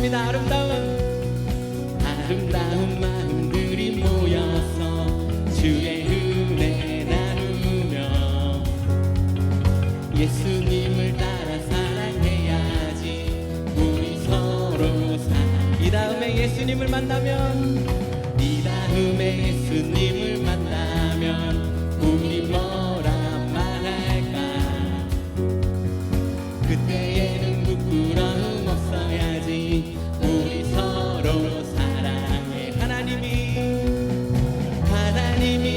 하겠습니다. 아름다운 마음들이 모여서 주의 은혜 나누며 예수님을 따라 사랑해야지. 우리 서로 사랑. 이 다음에 예수님을 만나면 우리 뭐라 말할까. 그때에는 부끄러움 없어야지. 우리 서로 사랑해. 하나님이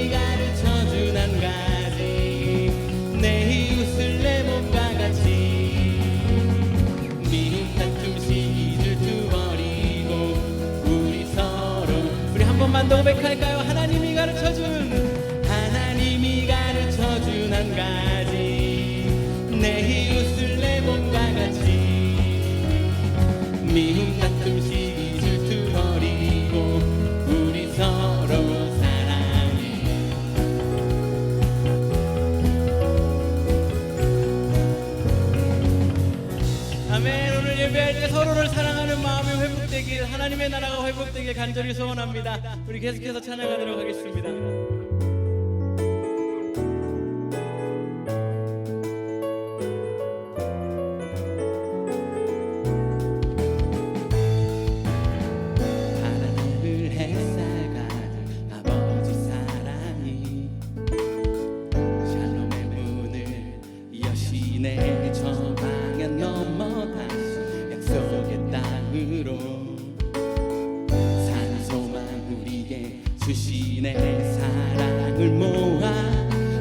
가르쳐준 한 가지, 내 이웃을 내 몸과 같이. 미움 다툼 시기 질투 버리고 우리 서로. 우리 한 번만 더 고백할까요? 하나님이 가르쳐준 한 가지, 내 이웃을 내 몸과 같이. 미움 다툼 시기 질투 버리고 우리 서로 사랑해. 아멘. 오늘 예배할 때 서로를 사랑하는 마음이 회복되길, 하나님의 나라가 회복되길 간절히 소원합니다. 우리 계속해서 찬양하도록 하겠습니다. 내 저 방향 넘어 다시 약속의 땅으로 산소만 우리에게 주시네. 사랑을 모아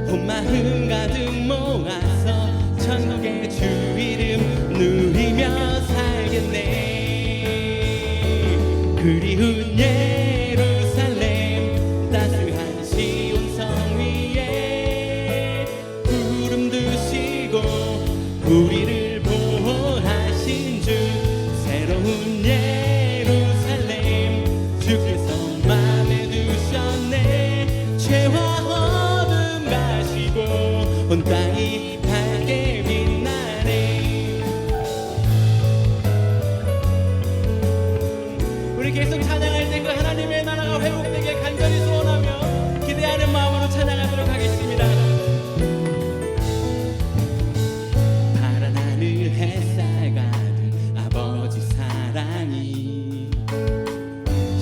온 마음 가득 모아서 천국의 주 이름 누리며 살겠네. 그리운 예루살렘 따스한 시온성 위에 구름 드시고 우리를 보호하신 주. 새로운 예루살렘 주께서 맘에 두셨네. 죄와 어둠 가시고 온 땅이 밝게 빛나네. 우리 계속 찬양할 때 그 하나님의 나라가 회복되게 간절히 소원하며 기대하는 마음으로 찬양하도록 하겠습니다. 햇살 가득 아버지 사랑이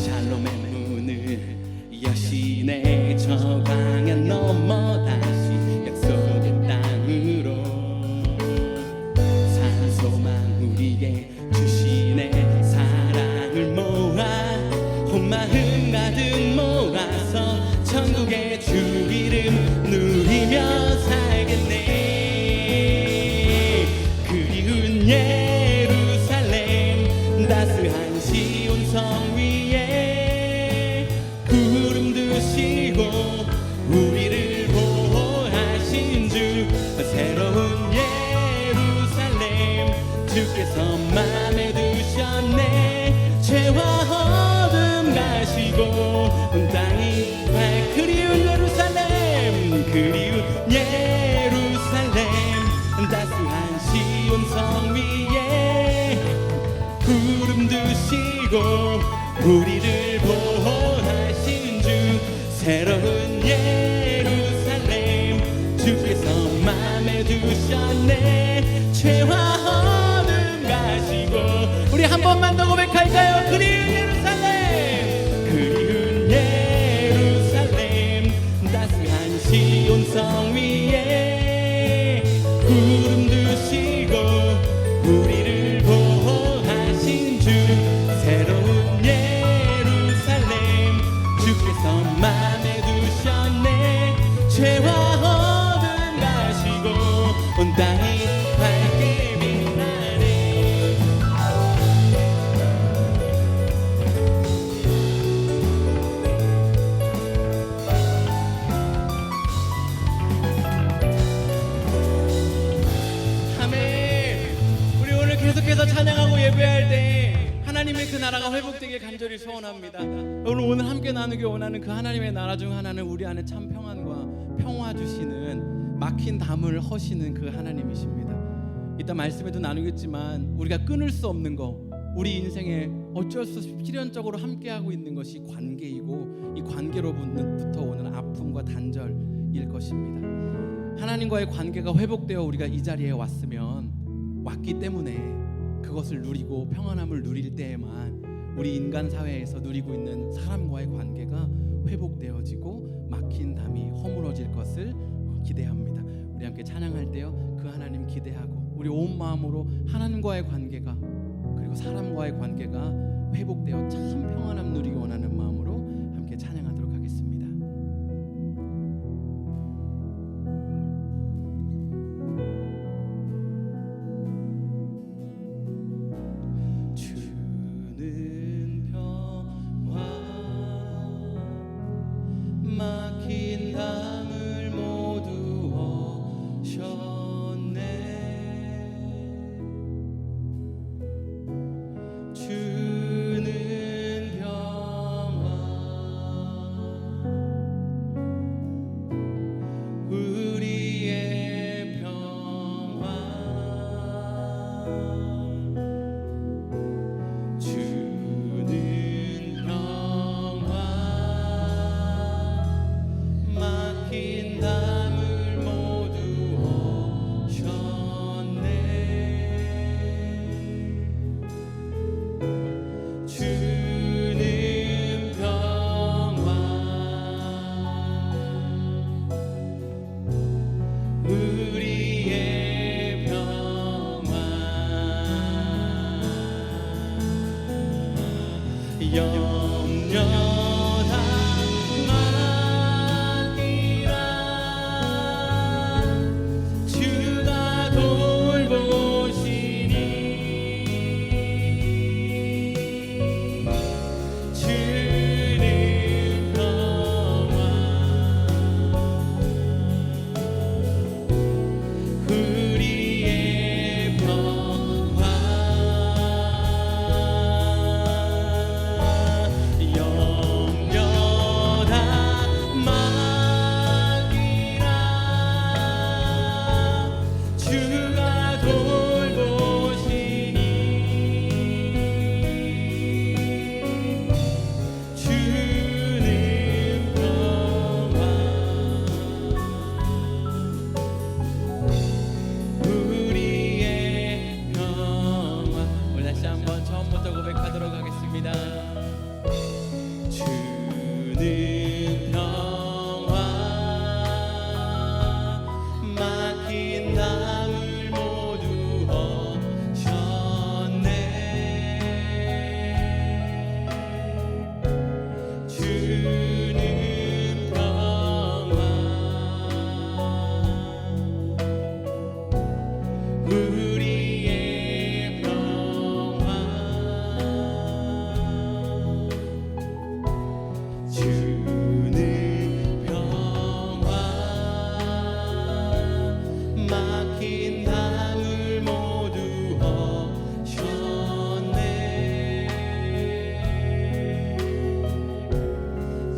샬롬의 문을 여시네. 저 광야 넘어 다시 약속의 땅으로 산소만 우리에게 주시네. 사랑을 모아 온 마음 가득 모아서 천국의 주 이름 누리며 살겠네. 예루살렘 따스한 시온성 위에 구름 드시고 우리를 보호하신 주. 새로운 예루살렘 주께서 맘에 두셨네. 죄와 어둠 가시고 온 땅이 그리운 예루살렘, 그리운 예루살렘 따스한 시온성 위에 구름 드시고 우리를 보호하신 주. 새로운 예루살렘 주께서 맘에 두셨네. 죄와 어둠 가시고. 우리 한 번만 더 고백할까요? 그리운 예루살렘, 그리운 예루살렘 따스한 시온성 위에 구름 드시고 우리를 보호하신 주. 새로운 예루살렘 주께서 맘에 두셨네. 죄와 어둠 가시고 온 땅이 밝게 빛나네. 계속해서 찬양하고 예배할 때 하나님의 그 나라가 회복되길 간절히 소원합니다. 오늘 함께 나누기 원하는 그 하나님의 나라 중 하나는 우리 안에 참 평안과 평화 주시는, 막힌 담을 허시는 그 하나님이십니다. 이따 말씀에도 나누겠지만 우리가 끊을 수 없는 거, 우리 인생에 어쩔 수 없이 필연적으로 함께하고 있는 것이 관계이고 이 관계로부터 오는 아픔과 단절일 것입니다. 하나님과의 관계가 회복되어 우리가 이 자리에 왔기 때문에 그것을 누리고 평안함을 누릴 때에만 우리 인간 사회에서 누리고 있는 사람과의 관계가 회복되어지고 막힌 담이 허물어질 것을 기대합니다. 우리 함께 찬양할 때요, 그 하나님 기대하고 우리 온 마음으로 하나님과의 관계가 그리고 사람과의 관계가 회복되어 참 평안함 누리기 원하는 마음으로 함께 찬양하도록 하겠습니다. 주는 평화 막힌 담을 모두 오셨네. 주는 평화 우리의 평화 주는 평화 막힌 담을 모두 오셨네. 주는 평화 우리의 평화 영원한 막이라 주가 돌보시니 주는 평화 우리의 평화 영원한 막이라 주가 돌보시니 주는 평화 우리의 평화. 우리 다시 한번 처음부터 고백하도록 하겠습니다. 주는 평화 막힌 담을 모두 오셨네. 주는 평화 우리의 평화 주는 평화 막힌 담을 모두 오셨네.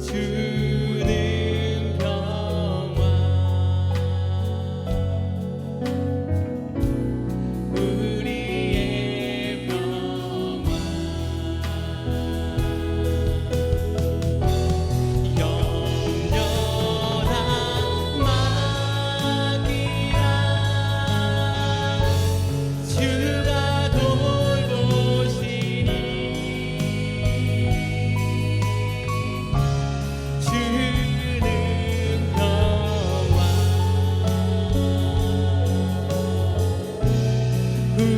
주는 평화 우리의 평화 영원한 막이라 주가 돌보시니 주는 평화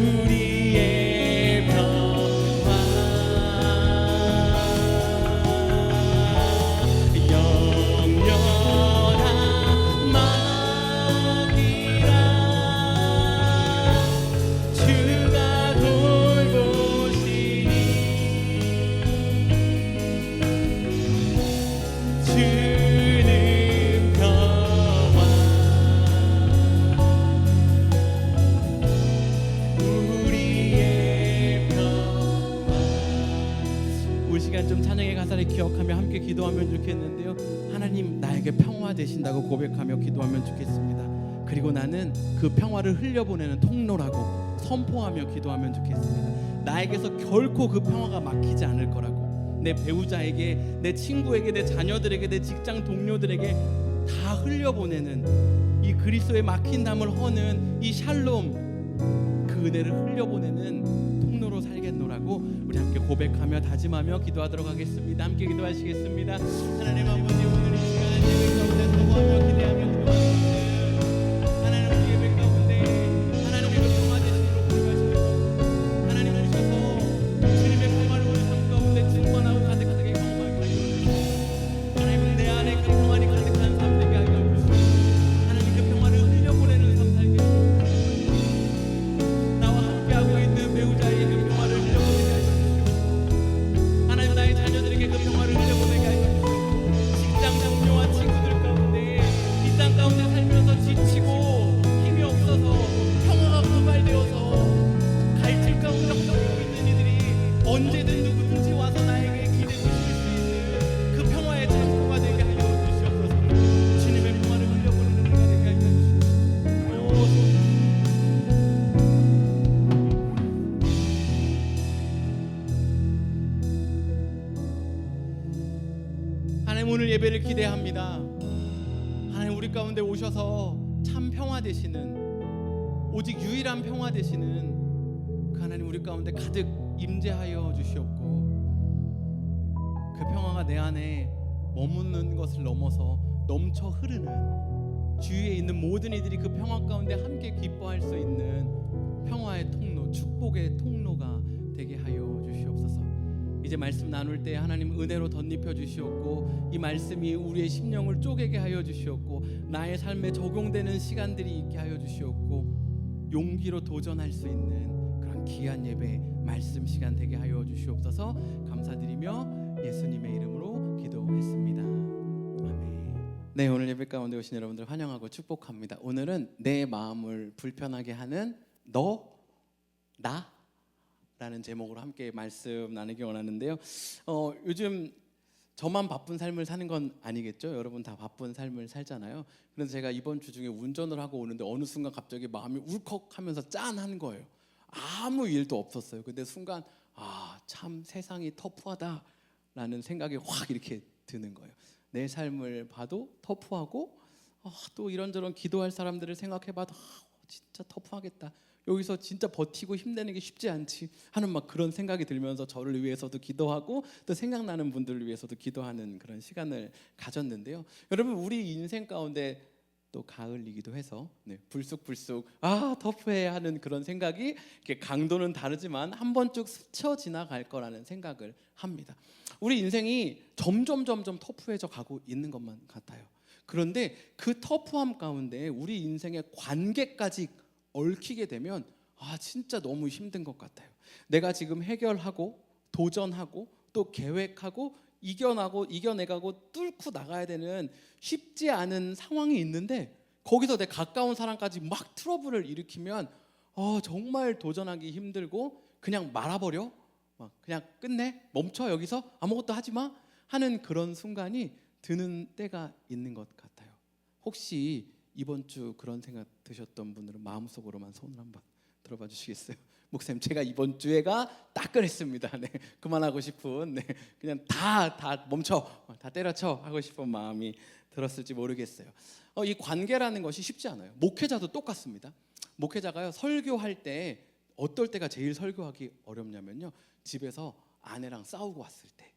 우리의 평화 영원한 막이라 주가 돌보시니 주는 평화 우리의 평화. 우리 시간 좀 찬양의 가사를 기억하며 함께 기도하면 좋겠는데요. 하나님 나에게 평화 되신다고 고백하며 기도하면 좋겠습니다. 그리고 나는 그 평화를 흘려보내는 통로라고 선포하며 기도하면 좋겠습니다. 나의 나에게서 결코 그 평화가 막히지 않을 거라고. 내 배우자에게, 내 친구에게, 내 자녀들에게, 내 직장 동료들에게 다 흘려보내는 이 그리스도의 막힌 담을 허는 이 샬롬, 그 은혜를 흘려보내는 통로로 살겠노라고 우리 함께 고백하며 다짐하며 기도하도록 하겠습니다. 함께 기도하시겠습니다. 하나님 아버지, 오늘 이 시간 예배 가운데 소모하며 기대하며 기도하는 하나님, 우리 예배 가운데 하나님의 그 평화 되시기로 고백하시면서 하나님 오셔서 주님의 평화를 우리 삶 가운데 증거하고 가득하게 경험하게 하여 주시옵소서. 하나님, 내 안에 그 평안이 가득한 삶 되게 하여 주시옵소서. 하나님, 그 평화를 흘려보내는 삶 살게 해주시옵소서. 나와 함께하고 있는 배우자에게 그 평화를 흘려보내게 하여 주시옵소서. 하나님, 나의 자녀들에게 그 평화를 흘려보내게 하여 주시옵소서. 직장 동료와 친구들 가운데 이 땅 가운데 살면서 지치고 힘이 없어서 평화가 고갈되어서 갈증 가운데 허덕이고 있는 이들이 언제든 누구든지 와서 나에게 기대 주실 수 있는 그 평화의 창고가 되게 하여 주시옵소서. 주님의 평화를 흘려보내는 은혜가 되게 하여 주시옵소서. 하나님, 오늘 예배를 기대합니다. 하나님, 우리 가운데 오셔서 참 평화 되시는, 오직 유일한 평화 되시는 그 하나님 우리 가운데 가득 임재하여 주시옵고, 그 평화가 내 안에 머무는 것을 넘어서 넘쳐 흐르는, 주위에 있는 모든 이들이 그 평화 가운데 함께 기뻐할 수 있는 평화의 통로, 축복의 통로가 되게 하여 주시옵소서. 이제 말씀 나눌 때 하나님 은혜로 덧입혀 주시옵고, 이 말씀이 우리의 심령을 쪼개게 하여 주시옵고, 나의 삶에 적용되는 시간들이 있게 하여 주시옵고, 용기로 도전할 수 있는 그런 귀한 예배 말씀 시간 되게 하여 주시옵소서. 감사드리며 예수님의 이름으로 기도했습니다. 아멘. 네, 오늘 예배 가운데 오신 여러분들 환영하고 축복합니다. 오늘은 내 마음을 불편하게 하는 너, 나 라는 제목으로 함께 말씀 나누기 원하는데요. 요즘 저만 바쁜 삶을 사는 건 아니겠죠? 여러분 다 바쁜 삶을 살잖아요. 그래서 제가 이번 주 중에 운전을 하고 오는데 어느 순간 갑자기 마음이 울컥하면서 짠한 거예요. 아무 일도 없었어요. 근데 순간 참 세상이 터프하다라는 생각이 확 이렇게 드는 거예요. 내 삶을 봐도 터프하고 또 이런저런 기도할 사람들을 생각해봐도 진짜 터프하겠다. 여기서 진짜 버티고 힘내는 게 쉽지 않지 하는 막 그런 생각이 들면서 저를 위해서도 기도하고 또 생각나는 분들을 위해서도 기도하는 그런 시간을 가졌는데요. 여러분, 우리 인생 가운데 또 가을이기도 해서 불쑥불쑥 터프해 하는 그런 생각이 이렇게 강도는 다르지만 한 번쭉 스쳐 지나갈 거라는 생각을 합니다. 우리 인생이 점점 터프해져 가고 있는 것만 같아요. 그런데 그 터프함 가운데 우리 인생의 관계까지 얽히게 되면 진짜 너무 힘든 것 같아요. 내가 지금 해결하고 도전하고 또 계획하고 이겨내가고 뚫고 나가야 되는 쉽지 않은 상황이 있는데, 거기서 내 가까운 사람까지 막 트러블을 일으키면 정말 도전하기 힘들고 그냥 말아버려, 그냥 끝내, 멈춰, 여기서 아무것도 하지 마 하는 그런 순간이 드는 때가 있는 것 같아요. 혹시 이번 주 그런 생각 드셨던 분들은 마음속으로만 손을 한번 들어봐 주시겠어요? 목사님, 제가 이번 주에가 딱 그랬습니다. 그만하고 싶은, 그냥 다 멈춰, 다 때려쳐 하고 싶은 마음이 들었을지 모르겠어요. 이 관계라는 것이 쉽지 않아요. 목회자도 똑같습니다. 목회자가요, 설교할 때 어떨 때가 제일 설교하기 어렵냐면요, 집에서 아내랑 싸우고 왔을 때,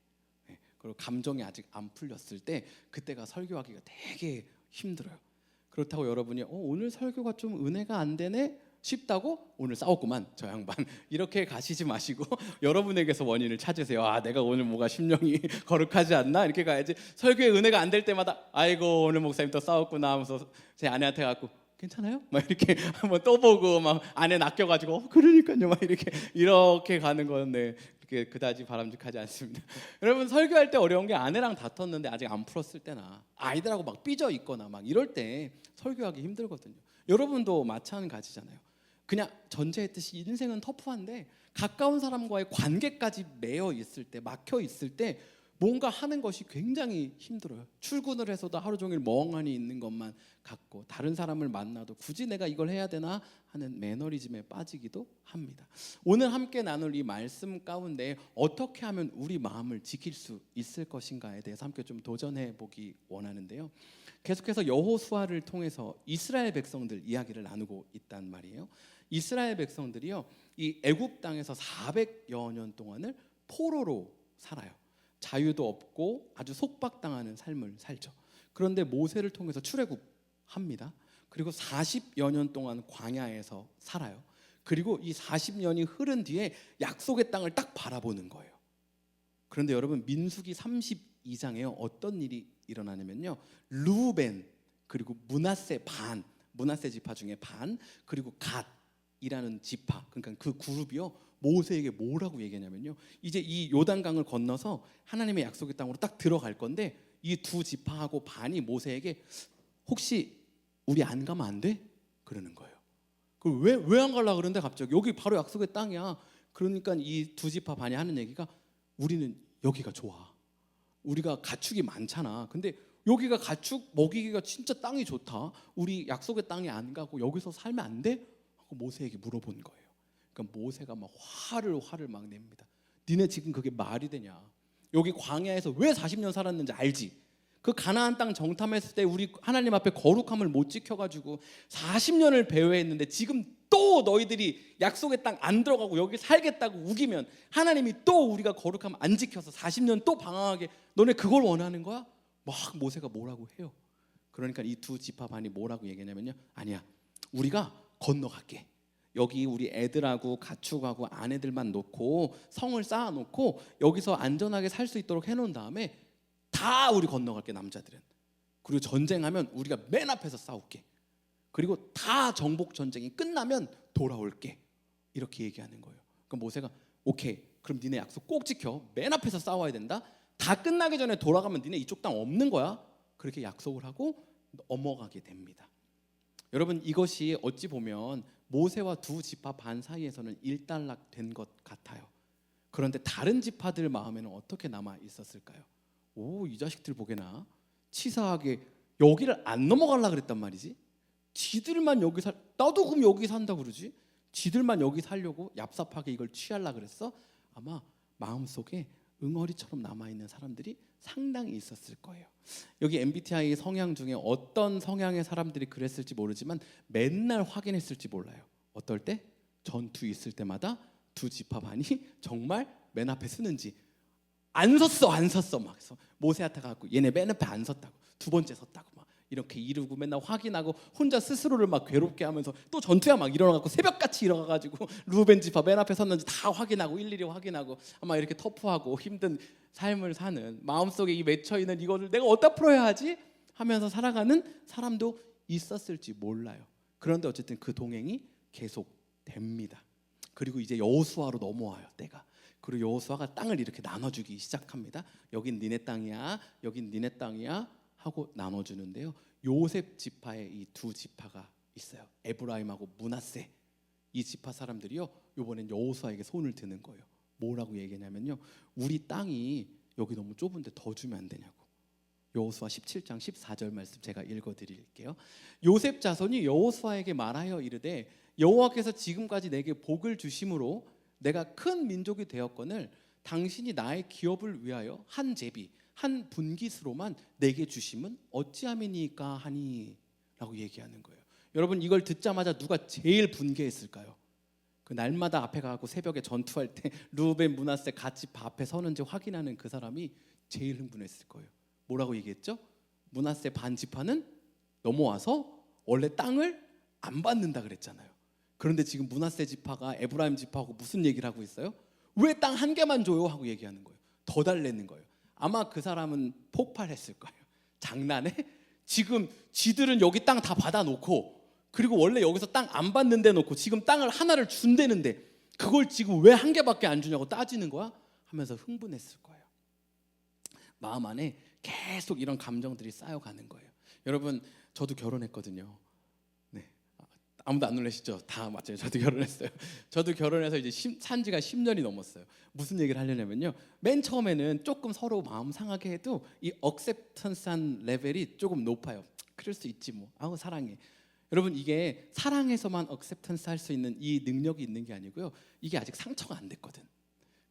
그리고 감정이 아직 안 풀렸을 때, 그때가 설교하기가 되게 힘들어요. 그렇다고 여러분이 오늘 설교가 좀 은혜가 안 되네 싶다고 오늘 싸웠구만 저 양반 이렇게 가시지 마시고 여러분에게서 원인을 찾으세요. 내가 오늘 뭐가 심령이 거룩하지 않나 이렇게 가야지. 설교에 은혜가 안 될 때마다 아이고 오늘 목사님 또 싸웠구나 하면서 제 아내한테 갖고 괜찮아요? 막 이렇게 한번 또 보고 막 아내 낚여가지고 그러니까요 막 이렇게 가는 건데 그렇게 그다지 바람직하지 않습니다. 여러분, 설교할 때 어려운 게 아내랑 다퉜는데 아직 안 풀었을 때나 아이들하고 막 삐져 있거나 막 이럴 때 설교하기 힘들거든요. 여러분도 마찬가지잖아요. 그냥 전제했듯이 인생은 터프한데 가까운 사람과의 관계까지 매여 있을 때, 막혀 있을 때 뭔가 하는 것이 굉장히 힘들어요. 출근을 해서도 하루 종일 멍하니 있는 것만 같고 다른 사람을 만나도 굳이 내가 이걸 해야 되나 하는 매너리즘에 빠지기도 합니다. 오늘 함께 나눌 이 말씀 가운데 어떻게 하면 우리 마음을 지킬 수 있을 것인가에 대해서 함께 좀 도전해 보기 원하는데요. 계속해서 여호수아를 통해서 이스라엘 백성들 이야기를 나누고 있단 말이에요. 이스라엘 백성들이요, 이 애굽 땅에서 400여 년 동안을 포로로 살아요. 자유도 없고 아주 속박당하는 삶을 살죠. 그런데 모세를 통해서 출애굽합니다. 그리고 40여 년 동안 광야에서 살아요. 그리고 이 40년이 흐른 뒤에 약속의 땅을 딱 바라보는 거예요. 그런데 여러분, 민수기 32장에요 어떤 일이 일어나냐면요, 르우벤 그리고 므낫세 반, 므낫세 지파 중에 반, 그리고 갓이라는 지파, 그러니까 그 그룹이요, 모세에게 뭐라고 얘기하냐면요, 이제 이 요단강을 건너서 하나님의 약속의 땅으로 딱 들어갈 건데 이 두 지파하고 반이 모세에게 혹시 우리 안 가면 안 돼? 그러는 거예요. 왜 안 가려고 그러는데 갑자기 여기 바로 약속의 땅이야. 그러니까 이 두 지파 반이 하는 얘기가 우리는 여기가 좋아. 우리가 가축이 많잖아. 근데 여기가 가축 먹이기가 진짜 땅이 좋다. 우리 약속의 땅에 안 가고 여기서 살면 안 돼? 하고 모세에게 물어본 거예요. 그러니까 모세가 막 화를 막 냅니다. 니네 지금 그게 말이 되냐? 여기 광야에서 왜 40년 살았는지 알지? 그 가나안 땅 정탐했을 때 우리 하나님 앞에 거룩함을 못 지켜가지고 40년을 배회했는데 지금 또 너희들이 약속의 땅 안 들어가고 여기 살겠다고 우기면 하나님이 또 우리가 거룩함 안 지켜서 40년 또 방황하게 너네 그걸 원하는 거야? 막 모세가 뭐라고 해요. 그러니까 이 두 지파 반이 뭐라고 얘기하냐면요, 아니야, 우리가 건너갈게. 여기 우리 애들하고 가축하고 아내들만 놓고 성을 쌓아놓고 여기서 안전하게 살 수 있도록 해놓은 다음에 다 우리 건너갈게, 남자들은. 그리고 전쟁하면 우리가 맨 앞에서 싸울게. 그리고 다 정복 전쟁이 끝나면 돌아올게. 이렇게 얘기하는 거예요. 그럼 모세가 오케이, 그럼 니네 약속 꼭 지켜. 맨 앞에서 싸워야 된다. 다 끝나기 전에 돌아가면 니네 이쪽 땅 없는 거야. 그렇게 약속을 하고 넘어가게 됩니다. 여러분, 이것이 어찌 보면 모세와 두 지파 반 사이에서는 일단락된 것 같아요. 그런데 다른 지파들 마음에는 어떻게 남아 있었을까요? 오, 이 자식들 보게나 치사하게 여기를 안 넘어가려고 그랬단 말이지. 지들만 여기 나도 그럼 여기 산다 그러지. 지들만 여기 살려고 얍삽하게 이걸 취하려고 그랬어. 아마 마음속에 응어리처럼 남아있는 사람들이 상당히 있었을 거예요. 여기 MBTI 성향 중에 어떤 성향의 사람들이 그랬을지 모르지만 맨날 확인했을지 몰라요. 어떨 때? 전투 있을 때마다 두 지파 반이 정말 맨 앞에 서는지. 안 섰어 막 해서 모세한테 가고 얘네 맨 앞에 안 섰다고, 두 번째 섰다고 막 이렇게 이르고 맨날 확인하고 혼자 스스로를 막 괴롭게 하면서 또 전투야 막 일어나고 새벽같이 일어나가지고 루벤 지파 맨 앞에 섰는지 다 확인하고 일일이 확인하고 아마 이렇게 터프하고 힘든 삶을 사는, 마음속에 이 맺혀있는 이거를 내가 어디다 풀어야 하지? 하면서 살아가는 사람도 있었을지 몰라요. 그런데 어쨌든 그 동행이 계속됩니다. 그리고 이제 여호수아로 넘어와요, 때가. 그리고 여호수아가 땅을 이렇게 나눠주기 시작합니다. 여긴 니네 땅이야, 여긴 니네 땅이야 하고 나눠주는데요. 요셉 지파의 이 두 지파가 있어요. 에브라임하고 므낫세. 이 지파 사람들이요, 이번엔 여호수아에게 손을 드는 거예요. 뭐라고 얘기냐면요, 우리 땅이 여기 너무 좁은데 더 주면 안 되냐고. 여호수아 17장 14절 말씀 제가 읽어드릴게요. 요셉 자손이 여호수아에게 말하여 이르되 여호와께서 지금까지 내게 복을 주심으로 내가 큰 민족이 되었거늘 당신이 나의 기업을 위하여 한 제비 한 분깃으로만 내게 주심은 어찌함이니까 하니 라고 얘기하는 거예요. 여러분, 이걸 듣자마자 누가 제일 분개했을까요? 그 날마다 앞에 가고 새벽에 전투할 때 르우벤 므낫세 같이 앞에 서는지 확인하는 그 사람이 제일 흥분했을 거예요. 뭐라고 얘기했죠? 므낫세 반 지파는 넘어와서 원래 땅을 안 받는다 그랬잖아요. 그런데 지금 므낫세 지파가 에브라임 지파하고 무슨 얘기를 하고 있어요? 왜 땅 한 개만 줘요? 하고 얘기하는 거예요. 더 달래는 거예요. 아마 그 사람은 폭발했을 거예요. 장난해? 지금 지들은 여기 땅 다 받아놓고 그리고 원래 여기서 땅 안 받는 데 놓고 지금 땅을 하나를 준대는데 그걸 지금 왜 한 개밖에 안 주냐고 따지는 거야? 하면서 흥분했을 거예요. 마음 안에 계속 이런 감정들이 쌓여가는 거예요. 여러분, 저도 결혼했거든요. 네, 아무도 안 놀라시죠? 다 맞아요. 저도 결혼했어요. 저도 결혼해서 이제 산 지가 10년이 넘었어요. 무슨 얘기를 하려냐면요. 맨 처음에는 조금 서로 마음 상하게 해도 이 억셉턴스한 레벨이 조금 높아요. 그럴 수 있지 뭐. 아우 사랑해. 여러분 이게 사랑해서만 억셉턴스 할 수 있는 이 능력이 있는 게 아니고요. 이게 아직 상처가 안 됐거든.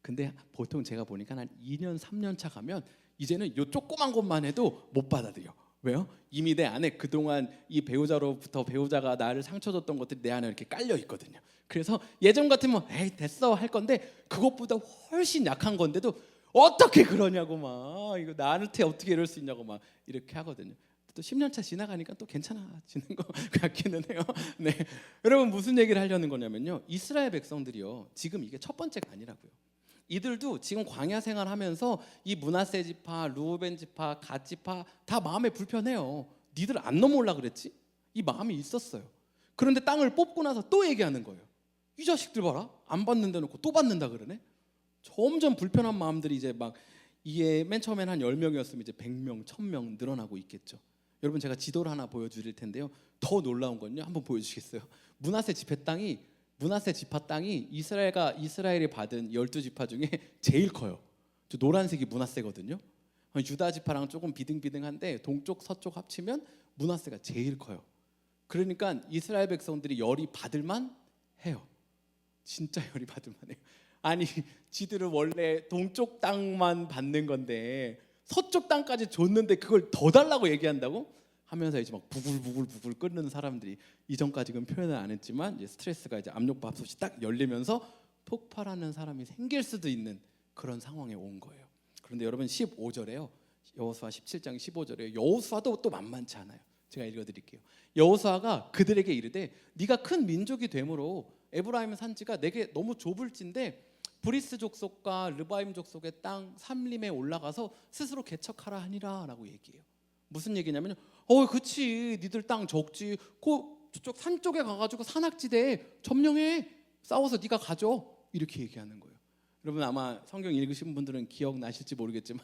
근데 보통 제가 보니까 한 2년 3년 차 가면 이제는 요 조그만 것만 해도 못 받아들여. 왜요? 이미 내 안에 그동안 이 배우자로부터 배우자가 나를 상처 줬던 것들이 내 안에 이렇게 깔려 있거든요. 그래서 예전 같으면 에이 됐어 할 건데 그것보다 훨씬 약한 건데도 어떻게 그러냐고 막 이거 나한테 어떻게 이럴 수 있냐고 막 이렇게 하거든요. 또 10년 차 지나가니까 또 괜찮아지는 것 같기는 해요. 네, 여러분 무슨 얘기를 하려는 거냐면요. 이스라엘 백성들이요. 지금 이게 첫 번째가 아니라고요. 이들도 지금 광야 생활하면서 이 므낫세 지파, 르우벤 지파, 갓 지파 다 마음에 불편해요. 니들 안 넘어올라 그랬지? 이 마음이 있었어요. 그런데 땅을 뽑고 나서 또 얘기하는 거예요. 이 자식들 봐라. 안 받는다 놓고 또 받는다 그러네. 점점 불편한 마음들이 이제 막 이게 맨 처음엔 한 10명이었으면 이제 100명, 1000명 늘어나고 있겠죠. 여러분 제가 지도를 하나 보여드릴 텐데요. 더 놀라운 건요. 한번 보여주시겠어요? 므낫세 지파 땅이 이스라엘이 받은 12지파 중에 제일 커요. 저 노란색이 므낫세거든요. 유다 지파랑 조금 비등비등한데 동쪽 서쪽 합치면 므낫세가 제일 커요. 그러니까 이스라엘 백성들이 열이 받을만 해요. 진짜 열이 받을만 해요. 아니 지들은 원래 동쪽 땅만 받는 건데 서쪽 땅까지 줬는데 그걸 더 달라고 얘기한다고? 하면서 이제 막 부글부글 끓는 사람들이 이전까지는 표현을 안 했지만 이제 스트레스가 이제 압력밥솥이 딱 열리면서 폭발하는 사람이 생길 수도 있는 그런 상황에 온 거예요. 그런데 여러분 15절에요. 여호수아 17장 15절에 여호수아도 또 만만치 않아요. 제가 읽어드릴게요. 여호수아가 그들에게 이르되 네가 큰 민족이 되므로 에브라임 산지가 내게 너무 좁을진데 브리스 족속과 르바임 족속의 땅 삼림에 올라가서 스스로 개척하라 하니라 라고 얘기해요. 무슨 얘기냐면요. 그치 니들 땅 적지 저쪽 산 쪽에 가가지고 산악지대에 점령해 싸워서 네가 가져 이렇게 얘기하는 거예요. 여러분 아마 성경 읽으신 분들은 기억나실지 모르겠지만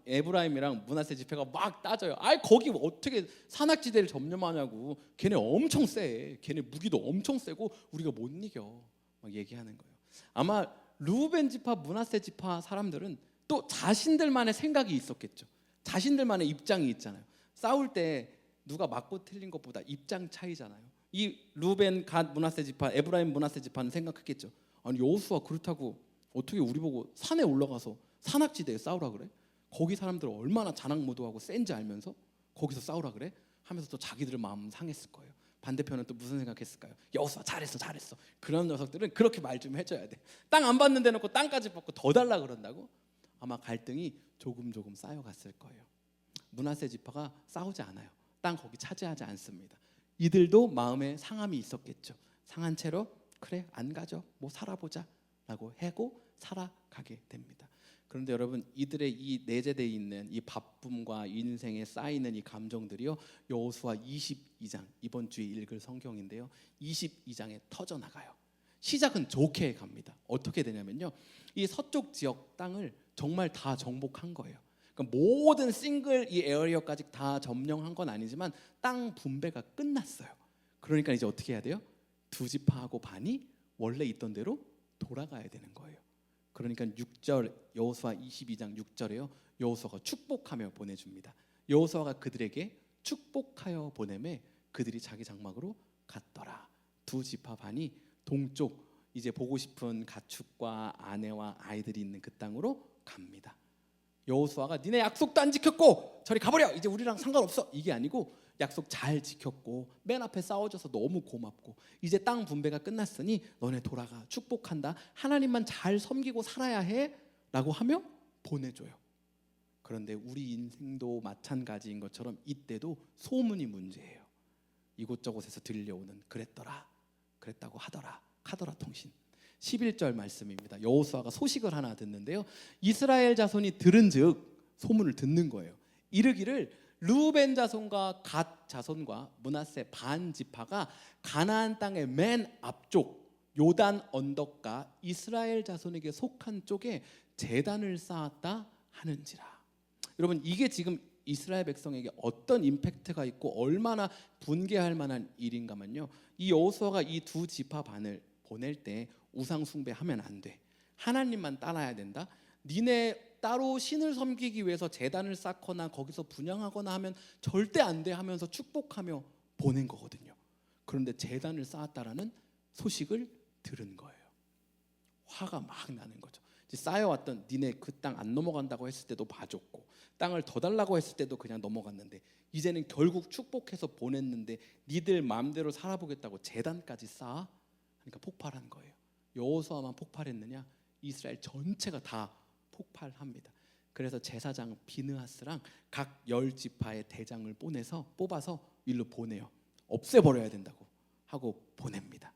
에브라임이랑 므낫세 지파가 막 따져요. 거기 어떻게 산악지대를 점령하냐고. 걔네 엄청 세. 걔네 무기도 엄청 세고 우리가 못 이겨 막 얘기하는 거예요. 아마 르우벤 지파, 므낫세 지파 사람들은 또 자신들만의 생각이 있었겠죠. 자신들만의 입장이 있잖아요. 싸울 때 누가 맞고 틀린 것보다 입장 차이잖아요. 이 르우벤, 갓, 므낫세 지파, 에브라임, 므낫세 지파는 생각했겠죠. 아니 여호수아 그렇다고 어떻게 우리 보고 산에 올라가서 산악지대에 싸우라 그래? 거기 사람들 얼마나 자랑모도하고 센지 알면서 거기서 싸우라 그래? 하면서 또 자기들 마음 상했을 거예요. 반대편은 또 무슨 생각했을까요? 여호수아 잘했어. 그런 녀석들은 그렇게 말 좀 해줘야 돼. 땅 안 받는 데 놓고 땅까지 받고 더 달라 그런다고? 아마 갈등이 조금 쌓여갔을 거예요. 므낫세 지파가 싸우지 않아요. 땅 거기 차지하지 않습니다. 이들도 마음에 상함이 있었겠죠. 상한 채로 그래 안 가죠. 뭐 살아보자 라고 하고 살아가게 됩니다. 그런데 여러분 이들의 이 내재되어 있는 이 바쁨과 인생에 쌓이는 이 감정들이요. 여호수아 22장 이번 주에 읽을 성경인데요. 22장에 터져나가요. 시작은 좋게 갑니다. 어떻게 되냐면요. 이 서쪽 지역 땅을 정말 다 정복한 거예요. 그러니까 모든 싱글 이 에어리어까지 다 점령한 건 아니지만 땅 분배가 끝났어요. 그러니까 이제 어떻게 해야 돼요? 두 지파하고 반이 원래 있던 대로 돌아가야 되는 거예요. 그러니까 6절 여호수아 22장 6절에요. 여호수아가 축복하며 보내줍니다. 여호수아가 그들에게 축복하여 보내매 그들이 자기 장막으로 갔더라. 두 지파 반이 동쪽 이제 보고 싶은 가축과 아내와 아이들이 있는 그 땅으로 갑니다. 여호수아가 니네 약속도 안 지켰고 저리 가버려 이제 우리랑 상관없어 이게 아니고 약속 잘 지켰고 맨 앞에 싸워줘서 너무 고맙고 이제 땅 분배가 끝났으니 너네 돌아가 축복한다 하나님만 잘 섬기고 살아야 해 라고 하며 보내줘요. 그런데 우리 인생도 마찬가지인 것처럼 이때도 소문이 문제예요. 이곳저곳에서 들려오는 그랬다고 하더라 카더라 통신 11절 말씀입니다. 여호수아가 소식을 하나 듣는데요. 이스라엘 자손이 들은즉 소문을 듣는 거예요. 이르기를 르우벤 자손과 갓 자손과 므낫세 반 지파가 가나안 땅의 맨 앞쪽 요단 언덕가 이스라엘 자손에게 속한 쪽에 제단을 쌓았다 하는지라. 여러분 이게 지금 이스라엘 백성에게 어떤 임팩트가 있고 얼마나 분개할 만한 일인가만요. 이 여호수아가 이 두 지파 반을 보낼 때 우상 숭배하면 안 돼. 하나님만 따라야 된다. 니네 따로 신을 섬기기 위해서 제단을 쌓거나 거기서 분향하거나 하면 절대 안 돼 하면서 축복하며 보낸 거거든요. 그런데 제단을 쌓았다라는 소식을 들은 거예요. 화가 막 나는 거죠. 쌓여왔던 니네 그 땅 안 넘어간다고 했을 때도 봐줬고 땅을 더 달라고 했을 때도 그냥 넘어갔는데 이제는 결국 축복해서 보냈는데 니들 마음대로 살아보겠다고 제단까지 쌓아? 그러니까 폭발한 거예요. 여호수아만 폭발했느냐? 이스라엘 전체가 다 폭발합니다. 그래서 제사장 비느하스랑 각 10지파의 대장을 뽑아서 일로 보내요. 없애버려야 된다고 하고 보냅니다.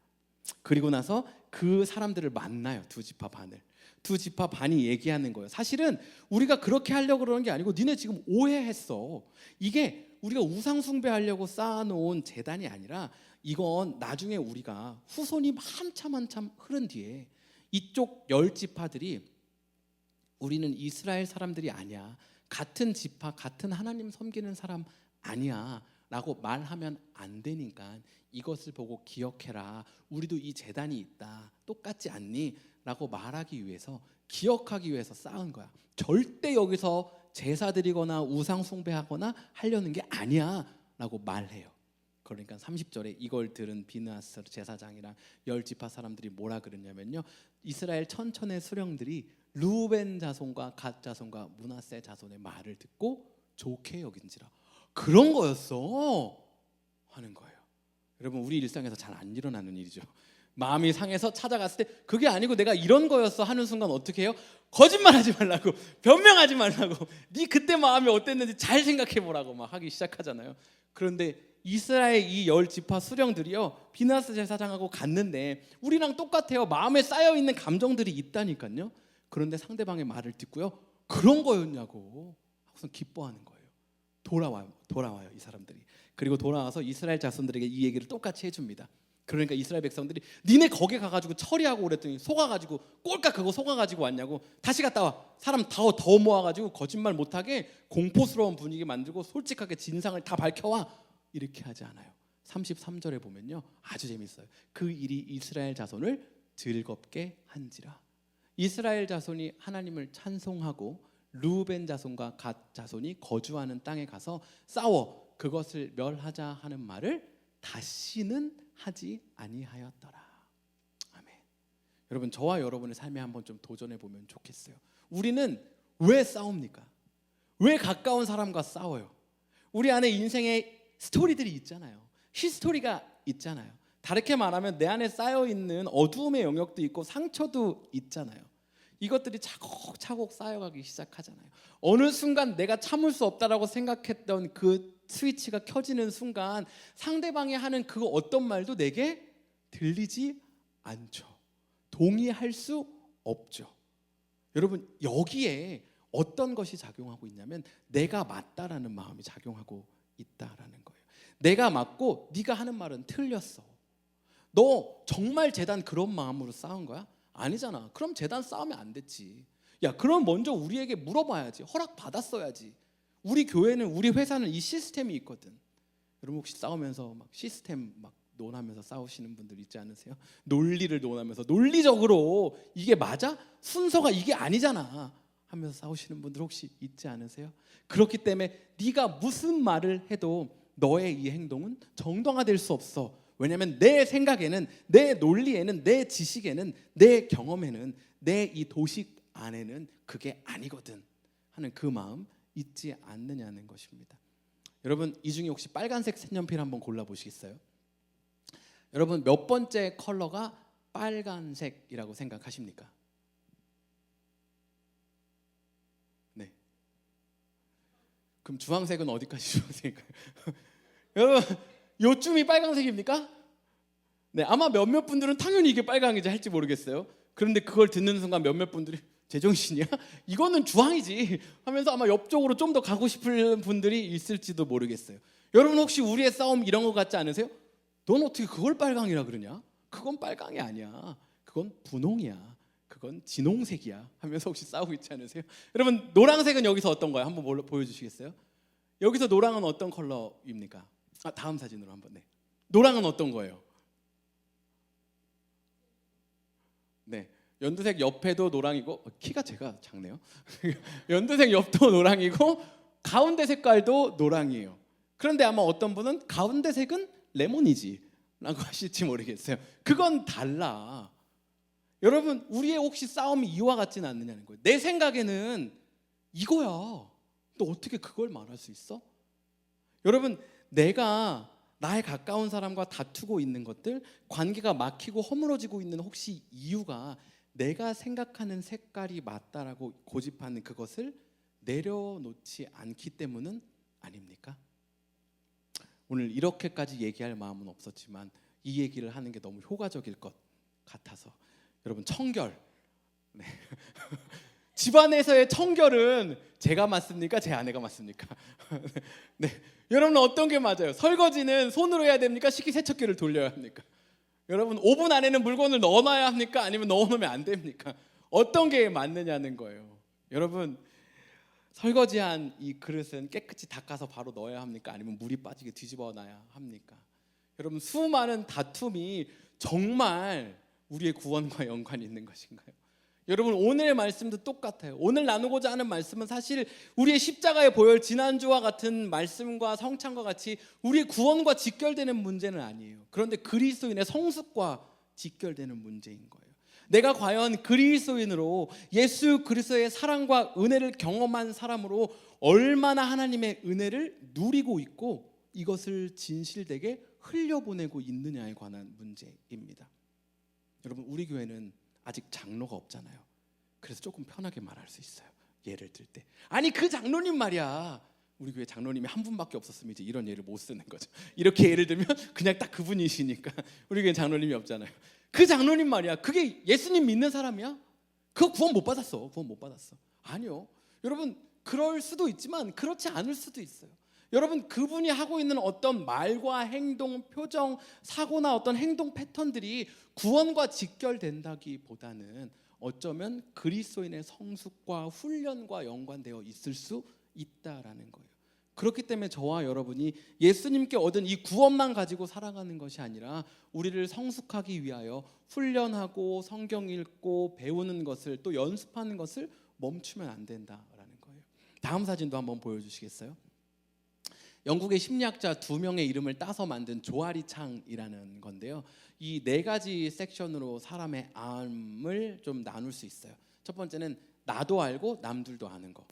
그리고 나서 그 사람들을 만나요. 두 지파 반을. 두 지파 반이 얘기하는 거예요. 사실은 우리가 그렇게 하려고 그러는 게 아니고 니네 지금 오해했어. 이게 우리가 우상 숭배하려고 쌓아놓은 제단이 아니라 이건 나중에 우리가 후손이 한참 흐른 뒤에 이쪽 10지파들이 우리는 이스라엘 사람들이 아니야. 같은 지파, 같은 하나님 섬기는 사람 아니야 라고 말하면 안 되니까 이것을 보고 기억해라. 우리도 이 제단이 있다. 똑같지 않니? 라고 말하기 위해서, 기억하기 위해서 쌓은 거야. 절대 여기서 제사 드리거나 우상 숭배하거나 하려는 게 아니야 라고 말해요. 그러니까 30절에 이걸 들은 비느하스 제사장이랑 10지파 사람들이 뭐라 그랬냐면요, 이스라엘 천천의 수령들이 루벤 자손과 갓 자손과 므낫세 자손의 말을 듣고 좋게 여긴지라. 그런 거였어 하는 거예요. 여러분, 우리 일상에서 잘 안 일어나는 일이죠. 마음이 상해서 찾아갔을 때 그게 아니고 내가 이런 거였어 하는 순간 어떻게 해요? 거짓말하지 말라고, 변명하지 말라고, 네 그때 마음이 어땠는지 잘 생각해 보라고 막 하기 시작하잖아요. 그런데 이스라엘 이 10지파 수령들이요, 비느하스 제사장하고 갔는데 우리랑 똑같아요. 마음에 쌓여있는 감정들이 있다니까요. 그런데 상대방의 말을 듣고요, 그런 거였냐고 항상 기뻐하는 거예요. 돌아와요 이 사람들이. 그리고 돌아와서 이스라엘 자손들에게 이 얘기를 똑같이 해줍니다. 그러니까 이스라엘 백성들이 니네 거기 가가지고 처리하고 그랬더니 속아가지고 꼴깍 그거 속아가지고 왔냐고, 다시 갔다 와. 사람 더 모아가지고 거짓말 못하게 공포스러운 분위기 만들고 솔직하게 진상을 다 밝혀와. 이렇게 하지 않아요. 33절에 보면요, 아주 재밌어요. 그 일이 이스라엘 자손을 즐겁게 한지라. 이스라엘 자손이 하나님을 찬송하고 루벤 자손과 갓 자손이 거주하는 땅에 가서 싸워 그것을 멸하자 하는 말을 다시는 하지 아니하였더라. 아멘. 여러분, 저와 여러분의 삶에 한번 좀 도전해 보면 좋겠어요. 우리는 왜 싸웁니까? 왜 가까운 사람과 싸워요? 우리 안에 인생의 스토리들이 있잖아요. 히스토리가 있잖아요. 다르게 말하면 내 안에 쌓여있는 어두움의 영역도 있고 상처도 있잖아요. 이것들이 차곡차곡 쌓여가기 시작하잖아요. 어느 순간 내가 참을 수 없다라고 생각했던 그 스위치가 켜지는 순간 상대방이 하는 그 어떤 말도 내게 들리지 않죠. 동의할 수 없죠. 여러분, 여기에 어떤 것이 작용하고 있냐면 내가 맞다라는 마음이 작용하고 있다라는 거예요. 내가 맞고 네가 하는 말은 틀렸어. 너 정말 재단 그런 마음으로 싸운 거야? 아니잖아. 그럼 재단 싸우면 안 됐지. 야, 그럼 먼저 우리에게 물어봐야지. 허락 받았어야지. 우리 교회는, 우리 회사는 이 시스템이 있거든. 여러분, 혹시 싸우면서 막 시스템 막 논하면서 싸우시는 분들 있지 않으세요? 논리를 논하면서 논리적으로 이게 맞아? 순서가 이게 아니잖아 하면서 싸우시는 분들 혹시 있지 않으세요? 그렇기 때문에 네가 무슨 말을 해도 너의 이 행동은 정당화될 수 없어. 왜냐하면 내 생각에는, 내 논리에는, 내 지식에는, 내 경험에는, 내 이 도식 안에는 그게 아니거든 하는 그 마음 있지 않느냐는 것입니다. 여러분, 이 중에 혹시 빨간색 색연필 한번 골라보시겠어요? 여러분, 몇 번째 컬러가 빨간색이라고 생각하십니까? 네. 그럼 주황색은 어디까지 주황색일까요? 여러분, 요쯤이 빨간색입니까? 네, 아마 몇몇 분들은 당연히 이게 빨강이지 할지 모르겠어요. 그런데 그걸 듣는 순간 몇몇 분들이 제정신이야? 이거는 주황이지 하면서 아마 옆쪽으로 좀 더 가고 싶은 분들이 있을지도 모르겠어요. 여러분, 혹시 우리의 싸움 이런 거 같지 않으세요? 넌 어떻게 그걸 빨강이라 그러냐? 그건 빨강이 아니야. 그건 분홍이야. 그건 진홍색이야 하면서 혹시 싸우고 있지 않으세요? 여러분, 노란색은 여기서 어떤 거야? 한번 보여주시겠어요? 여기서 노랑은 어떤 컬러입니까? 다음 사진으로 한번. 네. 노랑은 어떤 거예요? 네. 연두색 옆에도 노랑이고 키가 제가 작네요. 연두색 옆도 노랑이고 가운데 색깔도 노랑이에요. 그런데 아마 어떤 분은 가운데 색은 레몬이지 라고 하실지 모르겠어요. 그건 달라. 여러분, 우리의 혹시 싸움이 이와 같지는 않느냐는 거예요. 내 생각에는 이거야. 너 어떻게 그걸 말할 수 있어? 여러분, 내가 나의 가까운 사람과 다투고 있는 것들, 관계가 막히고 허물어지고 있는 혹시 이유가 내가 생각하는 색깔이 맞다라고 고집하는 그것을 내려놓지 않기 때문은 아닙니까? 오늘 이렇게까지 얘기할 마음은 없었지만 이 얘기를 하는 게 너무 효과적일 것 같아서, 여러분, 청결. 네. 집안에서의 청결은 제가 맞습니까? 제 아내가 맞습니까? 네. 여러분, 어떤 게 맞아요? 설거지는 손으로 해야 됩니까? 식기세척기를 돌려야 합니까? 여러분, 오븐 안에는 물건을 넣어놔야 합니까? 아니면 넣어놓으면 안 됩니까? 어떤 게 맞느냐는 거예요. 여러분, 설거지한 이 그릇은 깨끗이 닦아서 바로 넣어야 합니까? 아니면 물이 빠지게 뒤집어 놔야 합니까? 여러분, 수많은 다툼이 정말 우리의 구원과 연관이 있는 것인가요? 여러분, 오늘의 말씀도 똑같아요. 오늘 나누고자 하는 말씀은 사실 우리의 십자가의 보혈, 지난주와 같은 말씀과 성찬과 같이 우리의 구원과 직결되는 문제는 아니에요. 그런데 그리스도인의 성숙과 직결되는 문제인 거예요. 내가 과연 그리스도인으로 예수 그리스도의 사랑과 은혜를 경험한 사람으로 얼마나 하나님의 은혜를 누리고 있고 이것을 진실되게 흘려보내고 있느냐에 관한 문제입니다. 여러분, 우리 교회는 아직 장로가 없잖아요. 그래서 조금 편하게 말할 수 있어요. 예를 들 때, 아니 그 장로님 말이야, 우리 교회 장로님이 한 분밖에 없었으면 이제 이런 예를 못 쓰는 거죠. 이렇게 예를 들면 그냥 딱 그분이시니까. 우리 교회 장로님이 없잖아요. 그 장로님 말이야, 그게 예수님 믿는 사람이야? 그거 구원 못 받았어. 구원 못 받았어. 아니요. 여러분, 그럴 수도 있지만 그렇지 않을 수도 있어요. 여러분, 그분이 하고 있는 어떤 말과 행동, 표정, 사고나 어떤 행동 패턴들이 구원과 직결된다기보다는 어쩌면 그리스도인의 성숙과 훈련과 연관되어 있을 수 있다라는 거예요. 그렇기 때문에 저와 여러분이 예수님께 얻은 이 구원만 가지고 살아가는 것이 아니라 우리를 성숙하기 위하여 훈련하고 성경 읽고 배우는 것을, 또 연습하는 것을 멈추면 안 된다라는 거예요. 다음 사진도 한번 보여주시겠어요? 영국의 심리학자 2명의 이름을 따서 만든 조아리 창이라는 건데요. 이 4가지 섹션으로 사람의 암을 좀 나눌 수 있어요. 첫 번째는 나도 알고 남들도 아는 거.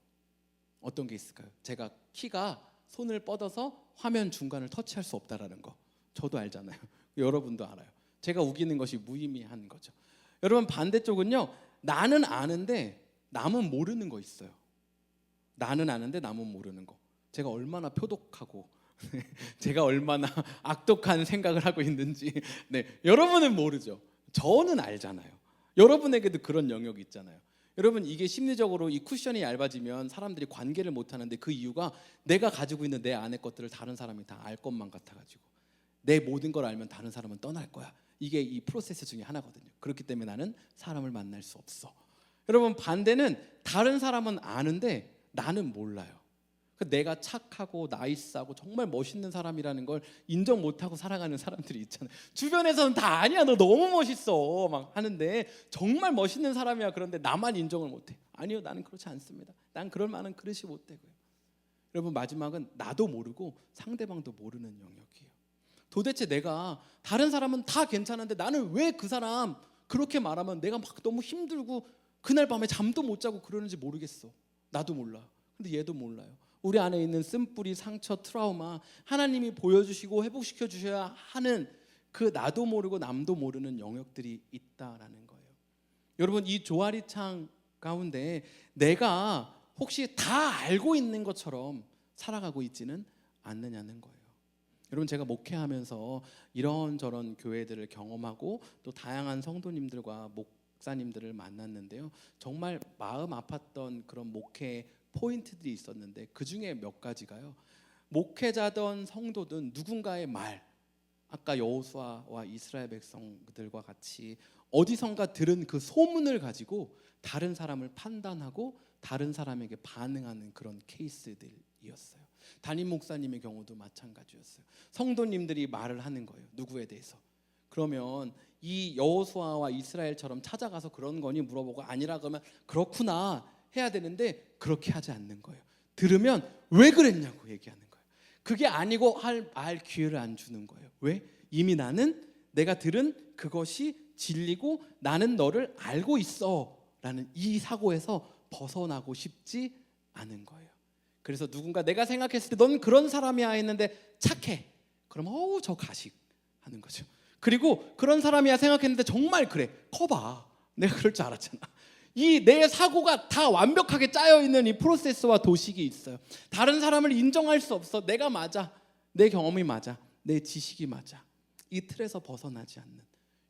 어떤 게 있을까요? 제가 키가 손을 뻗어서 화면 중간을 터치할 수 없다라는 거. 저도 알잖아요. 여러분도 알아요. 제가 우기는 것이 무의미한 거죠. 여러분, 반대쪽은요, 나는 아는데 남은 모르는 거 있어요. 나는 아는데 남은 모르는 거. 제가 얼마나 표독하고 제가 얼마나 악독한 생각을 하고 있는지, 네, 여러분은 모르죠. 저는 알잖아요. 여러분에게도 그런 영역이 있잖아요. 여러분, 이게 심리적으로 이 쿠션이 얇아지면 사람들이 관계를 못 하는데 그 이유가 내가 가지고 있는 내 안의 것들을 다른 사람이 다 알 것만 같아가지고 내 모든 걸 알면 다른 사람은 떠날 거야. 이게 이 프로세스 중에 하나거든요. 그렇기 때문에 나는 사람을 만날 수 없어. 여러분, 반대는 다른 사람은 아는데 나는 몰라요. 내가 착하고 나이스하고 정말 멋있는 사람이라는 걸 인정 못하고 살아가는 사람들이 있잖아요. 주변에서는 다 아니야, 너 너무 멋있어 막 하는데 정말 멋있는 사람이야. 그런데 나만 인정을 못해. 아니요, 나는 그렇지 않습니다. 난 그럴 만한 그릇이 못 되고요. 여러분, 마지막은 나도 모르고 상대방도 모르는 영역이에요. 도대체 내가, 다른 사람은 다 괜찮은데 나는 왜 그 사람 그렇게 말하면 내가 막 너무 힘들고 그날 밤에 잠도 못 자고 그러는지 모르겠어. 나도 몰라. 근데 얘도 몰라요. 우리 안에 있는 쓴뿌리, 상처, 트라우마, 하나님이 보여주시고 회복시켜 주셔야 하는 그 나도 모르고 남도 모르는 영역들이 있다라는 거예요. 여러분, 이 조아리 창 가운데 내가 혹시 다 알고 있는 것처럼 살아가고 있지는 않느냐는 거예요. 여러분, 제가 목회하면서 이런저런 교회들을 경험하고 또 다양한 성도님들과 목사님들을 만났는데요, 정말 마음 아팠던 그런 목회 포인트들이 있었는데 그 중에 몇 가지가요, 목회자든 성도든 누군가의 말, 아까 여호수아와 이스라엘 백성들과 같이 어디선가 들은 그 소문을 가지고 다른 사람을 판단하고 다른 사람에게 반응하는 그런 케이스들이에요. 이었어요. 담임 목사님의 경우도 마찬가지였어요. 성도님들이 말을 하는 거예요. 누구에 대해서. 그러면 이 여호수아와 이스라엘처럼 찾아가서 그런 거니 물어보고 아니라 그러면 그렇구나 해야 되는데 그렇게 하지 않는 거예요. 들으면 왜 그랬냐고 얘기하는 거예요. 그게 아니고 알 기회를 안 주는 거예요. 왜? 이미 나는 내가 들은 그것이 진리고 나는 너를 알고 있어 라는 이 사고에서 벗어나고 싶지 않은 거예요. 그래서 누군가 내가 생각했을 때 넌 그런 사람이야 했는데 착해. 그럼 저 가식 하는 거죠. 그리고 그런 사람이야 생각했는데 정말 그래. 커봐. 내가 그럴 줄 알았잖아. 이 내 사고가 다 완벽하게 짜여있는 이 프로세스와 도식이 있어요. 다른 사람을 인정할 수 없어. 내가 맞아. 내 경험이 맞아. 내 지식이 맞아. 이 틀에서 벗어나지 않는.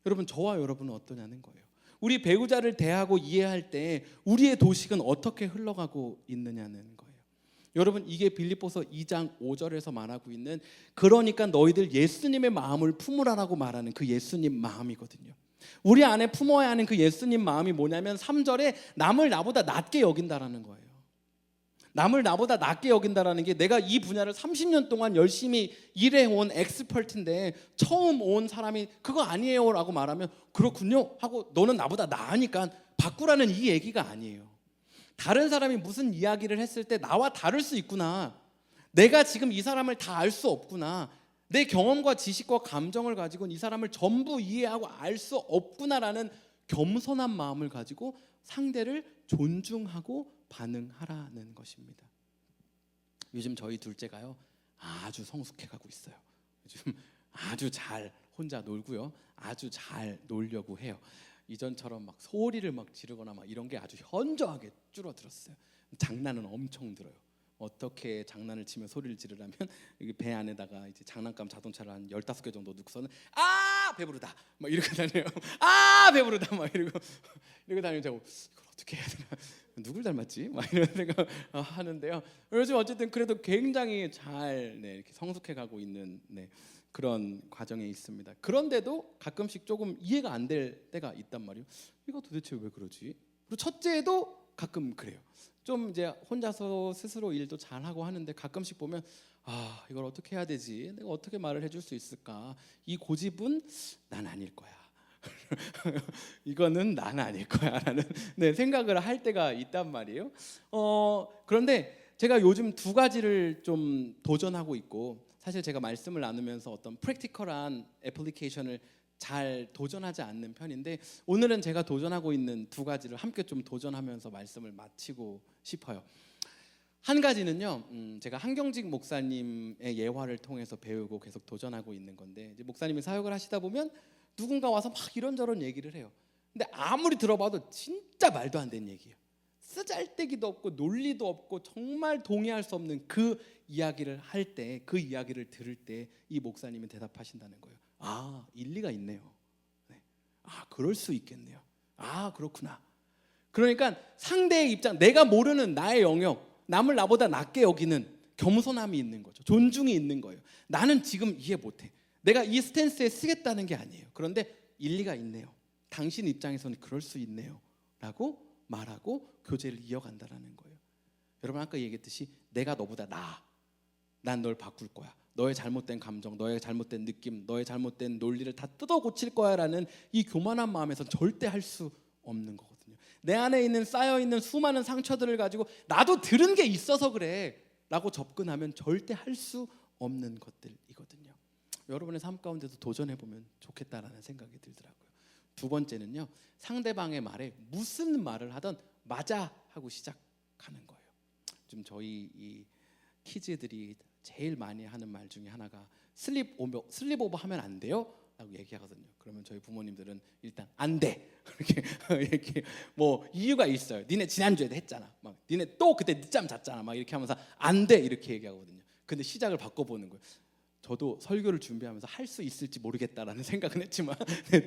여러분 저와 여러분은 어떠냐는 거예요. 우리 배우자를 대하고 이해할 때 우리의 도식은 어떻게 흘러가고 있느냐는 거예요. 여러분 이게 빌립보서 2장 5절에서 말하고 있는 그러니까 너희들 예수님의 마음을 품으라라고 말하는 그 예수님 마음이거든요. 우리 안에 품어야 하는 그 예수님 마음이 뭐냐면 3절에 남을 나보다 낮게 여긴다라는 거예요. 남을 나보다 낮게 여긴다라는 게 내가 이 분야를 30년 동안 열심히 일해온 엑스퍼트인데 처음 온 사람이 그거 아니에요 라고 말하면 그렇군요 하고 너는 나보다 나으니까 바꾸라는 이 얘기가 아니에요. 다른 사람이 무슨 이야기를 했을 때 나와 다를 수 있구나. 내가 지금 이 사람을 다 알 수 없구나. 내 경험과 지식과 감정을 가지고는 이 사람을 전부 이해하고 알 수 없구나라는 겸손한 마음을 가지고 상대를 존중하고 반응하라는 것입니다. 요즘 저희 둘째가요 아주 성숙해가고 있어요. 요즘 아주 잘 혼자 놀고요, 아주 잘 놀려고 해요. 이전처럼 막 소리를 막 지르거나 막 이런 게 아주 현저하게 줄어들었어요. 장난은 엄청 들어요. 어떻게 장난을 치면 소리를 지르려면 여기 배 안에다가 이제 장난감 자동차를 한 15개 정도 넣고서는 아 배부르다 막 이러고 다녀요. 아 배부르다 막 이러고 다니면 제가 이걸 어떻게 해야 되나, 누굴 닮았지? 막 이런 생각 하는데요. 요즘 어쨌든 그래도 굉장히 잘 이렇게 성숙해가고 있는 그런 과정에 있습니다. 그런데도 가끔씩 조금 이해가 안 될 때가 있단 말이에요. 이거 도대체 왜 그러지? 그리고 첫째도 가끔 그래요. 좀 이제 혼자서 스스로 일도 잘하고 하는데 가끔씩 보면 아 이걸 어떻게 해야 되지? 내가 어떻게 말을 해줄 수 있을까? 이 고집은 난 아닐 거야. 이거는 난 아닐 거야 라는 생각을 할 때가 있단 말이에요. 그런데 제가 요즘 두 가지를 좀 도전하고 있고, 사실 제가 말씀을 나누면서 어떤 프랙티컬한 애플리케이션을 잘 도전하지 않는 편인데 오늘은 제가 도전하고 있는 두 가지를 함께 좀 도전하면서 말씀을 마치고 싶어요. 한 가지는요, 제가 한경직 목사님의 예화를 통해서 배우고 계속 도전하고 있는 건데, 이제 목사님이 사역을 하시다 보면 누군가 와서 막 이런저런 얘기를 해요. 근데 아무리 들어봐도 진짜 말도 안 되는 얘기예요. 쓰잘데기도 없고 논리도 없고 정말 동의할 수 없는 그 이야기를 할 때, 그 이야기를 들을 때 이 목사님은 대답하신다는 거예요. 아, 일리가 있네요. 아, 그럴 수 있겠네요. 아, 그렇구나. 그러니까 상대의 입장, 내가 모르는 나의 영역, 남을 나보다 낮게 여기는 겸손함이 있는 거죠. 존중이 있는 거예요. 나는 지금 이해 못해. 내가 이 스탠스에 쓰겠다는 게 아니에요. 그런데 일리가 있네요. 당신 입장에서는 그럴 수 있네요 라고 말하고 교제를 이어간다는 거예요. 여러분 아까 얘기했듯이 내가 너보다 나아. 난 널 바꿀 거야. 너의 잘못된 감정, 너의 잘못된 느낌, 너의 잘못된 논리를 다 뜯어 고칠 거야 라는 이 교만한 마음에선 절대 할 수 없는 거거든요. 내 안에 있는 쌓여있는 수많은 상처들을 가지고 나도 들은 게 있어서 그래 라고 접근하면 절대 할 수 없는 것들이거든요. 여러분의 삶 가운데도 도전해보면 좋겠다라는 생각이 들더라고요. 두 번째는요, 상대방의 말에 무슨 말을 하든 맞아 하고 시작하는 거예요. 좀 저희 이 키즈들이 제일 많이 하는 말 중에 하나가 슬립 오버 하면 안 돼요? 라고 얘기하거든요. 그러면 저희 부모님들은 일단 안 돼. 이렇게 뭐 이유가 있어요. 니네 지난주에도 했잖아. 막 니네 또 그때 늦잠 잤잖아. 막 이렇게 하면서 안 돼 이렇게 얘기하거든요. 근데 시작을 바꿔보는 거예요. 저도 설교를 준비하면서 할 수 있을지 모르겠다라는 생각은 했지만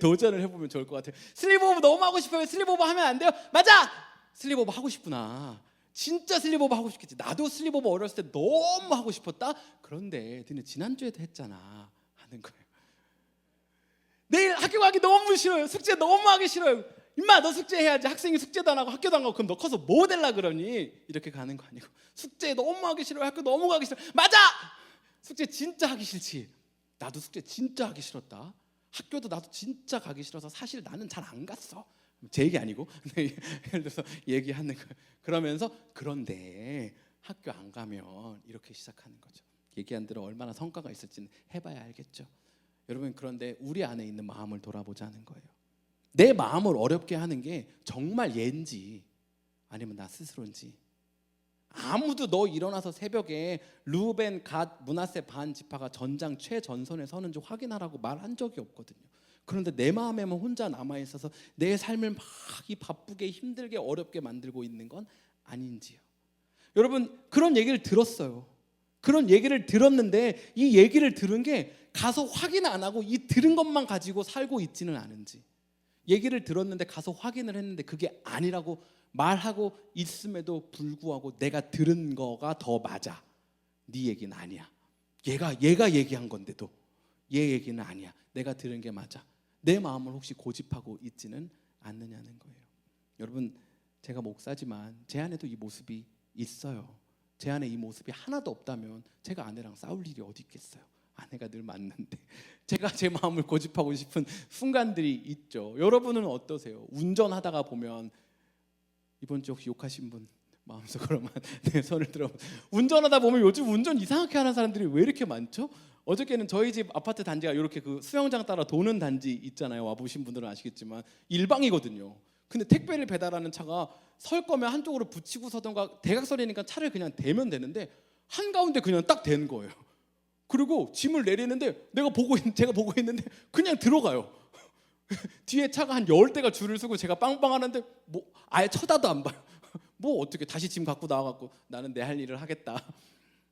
도전을 해보면 좋을 것 같아요. 슬립오버 너무 하고 싶어요. 슬립오버 하면 안 돼요? 맞아! 슬립오버 하고 싶구나. 진짜 슬립오버 하고 싶겠지. 나도 슬립오버 어렸을 때 너무 하고 싶었다. 그런데 너네 지난주에도 했잖아 하는 거예요. 내일 학교 가기 너무 싫어요. 숙제 너무 하기 싫어요. 임마 너 숙제해야지. 학생이 숙제도 안 하고 학교도 안 가고 그럼 너 커서 뭐 될라 그러니? 이렇게 가는 거 아니고 숙제 너무 하기 싫어. 학교 너무 가기 싫어. 맞아. 숙제 진짜 하기 싫지. 나도 숙제 진짜 하기 싫었다. 학교도 나도 진짜 가기 싫어서 사실 나는 잘 안 갔어. 제 얘기 아니고 예를 들어서 얘기하는 거. 그러면서 그런데 학교 안 가면 이렇게 시작하는 거죠. 얘기한 대로 얼마나 성과가 있을지는 해봐야 알겠죠. 여러분 그런데 우리 안에 있는 마음을 돌아보자는 거예요. 내 마음을 어렵게 하는 게 정말 얘인지 아니면 나 스스로인지. 아무도 너 일어나서 새벽에 루벤 갓 므낫세 반 지파가 전장 최전선에 서는지 확인하라고 말한 적이 없거든요. 그런데 내 마음에만 혼자 남아 있어서 내 삶을 막 이 바쁘게 힘들게 어렵게 만들고 있는 건 아닌지요. 여러분 그런 얘기를 들었어요. 그런 얘기를 들었는데 이 얘기를 들은 게 가서 확인 안 하고 이 들은 것만 가지고 살고 있지는 않은지, 얘기를 들었는데 가서 확인을 했는데 그게 아니라고 말하고 있음에도 불구하고 내가 들은 거가 더 맞아. 네 얘기는 아니야. 얘가 얘기한 건데도 얘 얘기는 아니야. 내가 들은 게 맞아. 내 마음을 혹시 고집하고 있지는 않느냐는 거예요. 여러분 제가 목사지만 제 안에도 이 모습이 있어요. 제 안에 이 모습이 하나도 없다면 제가 아내랑 싸울 일이 어디 있겠어요. 아내가 늘 맞는데 제가 제 마음을 고집하고 싶은 순간들이 있죠. 여러분은 어떠세요? 운전하다가 보면 이번 주 혹시 욕하신 분 마음속으로만 내 손을 들어. 운전하다 보면 요즘 운전 이상하게 하는 사람들이 왜 이렇게 많죠? 어저께는 저희 집 아파트 단지가 이렇게 그 수영장 따라 도는 단지 있잖아요. 와보신 분들은 아시겠지만 일방이거든요. 근데 택배를 배달하는 차가 설 거면 한쪽으로 붙이고 서던가 대각선이니까 차를 그냥 대면 되는데 한가운데 그냥 딱 된 거예요. 그리고 짐을 내리는데 제가 보고 있는데 그냥 들어가요. 뒤에 차가 한 10대가 줄을 서고 제가 빵빵하는데 뭐 아예 쳐다도 안 봐요. 뭐 어떻게 다시 짐 갖고 나와갖고 나는 내 할 일을 하겠다.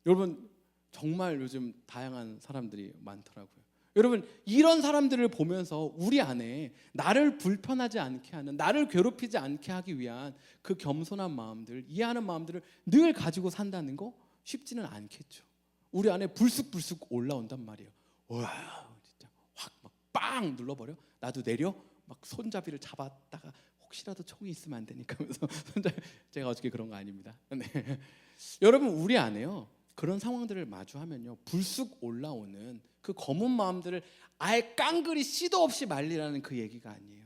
여러분 정말 요즘 다양한 사람들이 많더라고요. 여러분 이런 사람들을 보면서 우리 안에 나를 불편하지 않게 하는, 나를 괴롭히지 않게 하기 위한 그 겸손한 마음들, 이해하는 마음들을 늘 가지고 산다는 거 쉽지는 않겠죠. 우리 안에 불쑥불쑥 올라온단 말이에요. 와 진짜 확 막 빵 눌러버려. 나도 내려 막 손잡이를 잡았다가 혹시라도 총이 있으면 안 되니까 하면서 제가 어저께 그런 거 아닙니다. 네. 여러분 우리 안에요 그런 상황들을 마주하면요 불쑥 올라오는 그 검은 마음들을 아예 깡그리 씨도 없이 말리라는 그 얘기가 아니에요.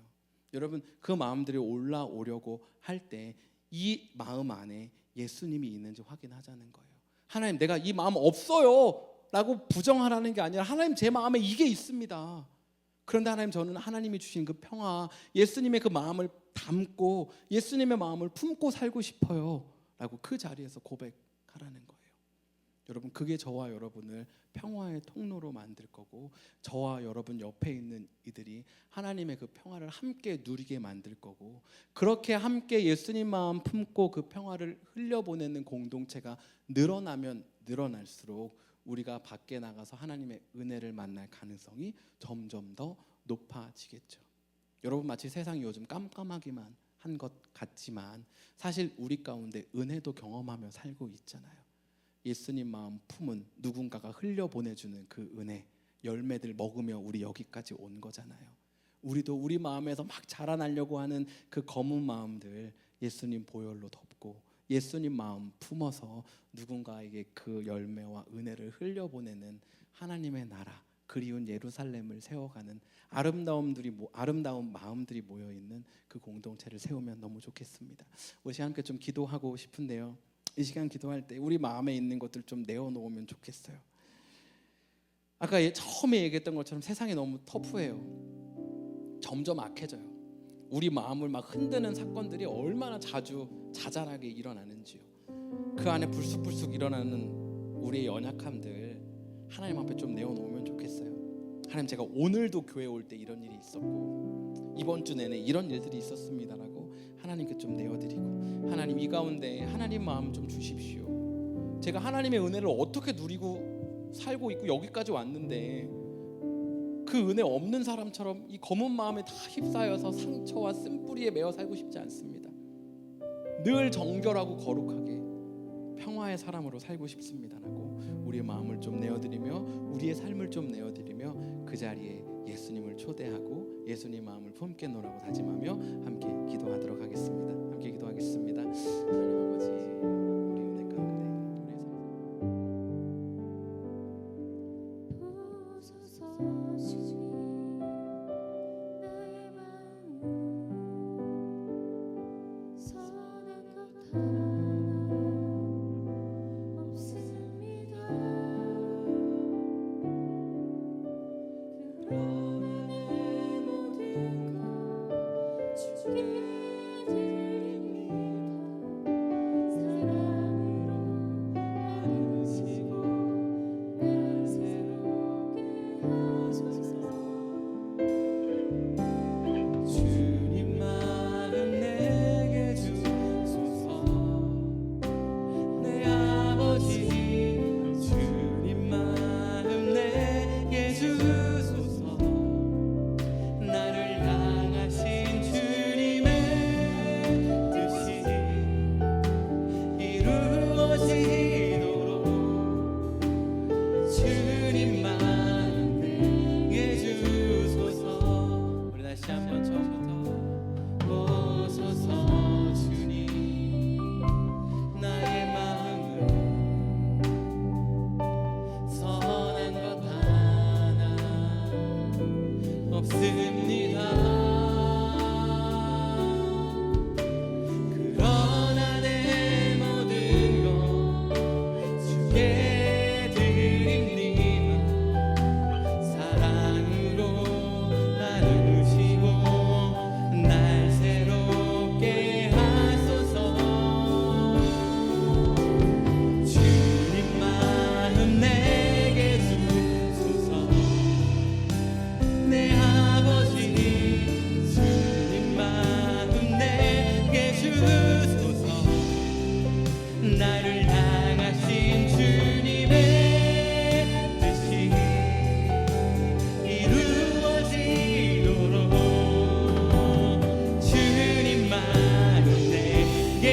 여러분 그 마음들이 올라오려고 할 때 이 마음 안에 예수님이 있는지 확인하자는 거예요. 하나님 내가 이 마음 없어요 라고 부정하라는 게 아니라 하나님 제 마음에 이게 있습니다. 그런데 하나님 저는 하나님이 주신 그 평화, 예수님의 그 마음을 담고 예수님의 마음을 품고 살고 싶어요 라고 그 자리에서 고백하라는 거예요. 여러분 그게 저와 여러분을 평화의 통로로 만들 거고 저와 여러분 옆에 있는 이들이 하나님의 그 평화를 함께 누리게 만들 거고, 그렇게 함께 예수님 마음 품고 그 평화를 흘려보내는 공동체가 늘어나면 늘어날수록 우리가 밖에 나가서 하나님의 은혜를 만날 가능성이 점점 더 높아지겠죠. 여러분 마치 세상이 요즘 깜깜하기만 한 것 같지만 사실 우리 가운데 은혜도 경험하며 살고 있잖아요. 예수님 마음 품은 누군가가 흘려보내주는 그 은혜 열매들 먹으며 우리 여기까지 온 거잖아요. 우리도 우리 마음에서 막 자라나려고 하는 그 검은 마음들 예수님 보혈로 덮고 예수님 마음 품어서 누군가에게 그 열매와 은혜를 흘려보내는 하나님의 나라, 그리운 예루살렘을 세워가는 아름다운 마음들이 모여있는 그 공동체를 세우면 너무 좋겠습니다. 우리 함께 좀 기도하고 싶은데요, 이 시간 기도할 때 우리 마음에 있는 것들 좀 내어놓으면 좋겠어요. 아까 처음에 얘기했던 것처럼 세상이 너무 터프해요. 점점 악해져요. 우리 마음을 막 흔드는 사건들이 얼마나 자잘하게 일어나는지요. 그 안에 불쑥불쑥 일어나는 우리의 연약함들 하나님 앞에 좀 내어놓으면 좋겠어요. 하나님 제가 오늘도 교회 올 때 이런 일이 있었고 이번 주 내내 이런 일들이 있었습니다라고 하나님께 좀 내어드리고, 하나님 이 가운데 하나님 마음 좀 주십시오. 제가 하나님의 은혜를 어떻게 누리고 살고 있고 여기까지 왔는데 그 은혜 없는 사람처럼 이 검은 마음에 다 휩싸여서 상처와 쓴뿌리에 매어 살고 싶지 않습니다. 늘 정결하고 거룩하게 평화의 사람으로 살고 싶습니다라고 우리의 마음을 좀 내어드리며 우리의 삶을 좀 내어드리며 그 자리에 예수님을 초대하고 예수님 마음을 품겠노라고 다짐하며 함께 기도하도록 하겠습니다. 함께 기도하겠습니다. 하나님 아버지, 우리 은혜 가운데 보소서 주님, 나의 마음은 선한 것 하나 없습니다. 그러나 내 모든 것 주께 드립니다. 사랑으로 안으시고 날 새롭게 하소서. 주님 마음 내게 주소서. 내 아버지 주님 마음 내게 주소서. 나를 향하신 주님의 뜻이 이루어지도록 주님 마음 내게 주소서. 우리 다시 한번 처음부터 보소서 주님, 나의 마음은 선한 것 하나 없습니다. 그러나 내 모든 것 주께 드립니다. 사랑으로 나누시고 날 새롭게 하소서. 주님 마음 내게 주소서. 내 아버지 주님 마음 내게 주소서. 나를 향하신 주님의 뜻이 이루어지도록 주님 마음 내게